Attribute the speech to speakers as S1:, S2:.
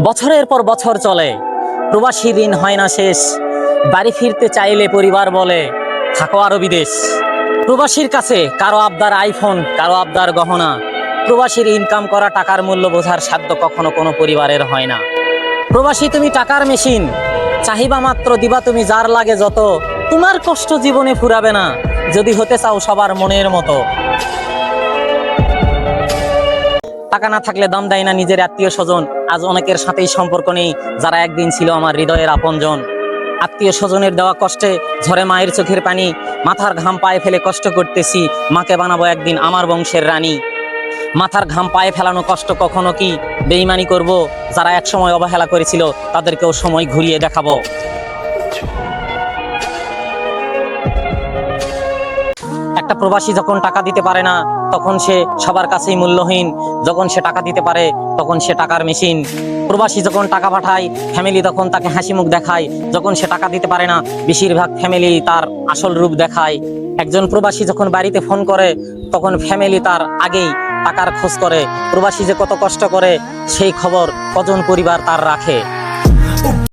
S1: বছরের পর বছর চলে, প্রবাসী ঋণ হয় না শেষ। বাড়ি ফিরতে চাইলে পরিবার বলে থাকো আরো বিদেশ। প্রবাসীর কাছে কারো আবদার আইফোন, কারো আবদার গহনা। প্রবাসীর ইনকাম করা টাকার মূল্য বোঝার সাধ্য কখনো কোনো পরিবারের হয় না। প্রবাসী তুমি টাকার মেশিন, চাহিবা মাত্র দিবা তুমি যার লাগে যত। তোমার কষ্ট জীবনে ফুরাবে না যদি হতে চাও সবার মনের মতো। টাকা না থাকলে দাম দেয় না নিজের আত্মীয় স্বজন। আজ অনেকের সাথেই সম্পর্ক নেই যারা একদিন ছিল আমার হৃদয়ের আপনজন। আত্মীয় স্বজনের দেওয়া কষ্টে ঝরে মায়ের চোখের পানি। মাথার ঘাম পায়ে ফেলে কষ্ট করতেছি, মাকে বানাবো একদিন আমার বংশের রানী। মাথার ঘাম পায়ে ফেলানো কষ্ট কখনো কি বেঈমানি করব? যারা একসময় অবহেলা করেছিল তাদেরকেও সময় ঘুরিয়ে দেখাবো। একটা প্রবাসী যখন টাকা দিতে পারে না তখন সে সবার কাছেই মূল্যহীন। যখন সে টাকা দিতে পারে তখন সে টাকার মেশিন। প্রবাসী যখন টাকা পাঠায় ফ্যামিলি তখন তাকে হাসি মুখ দেখায়। যখন সে টাকা দিতে পারে না বেশিরভাগ ফ্যামিলি তার আসল রূপ দেখায়। একজন প্রবাসী যখন বাড়িতে ফোন করে তখন ফ্যামিলি তার আগেই টাকার খোঁজ করে। প্রবাসী যে কত কষ্ট করে সেই খবর কজন পরিবার তার রাখে।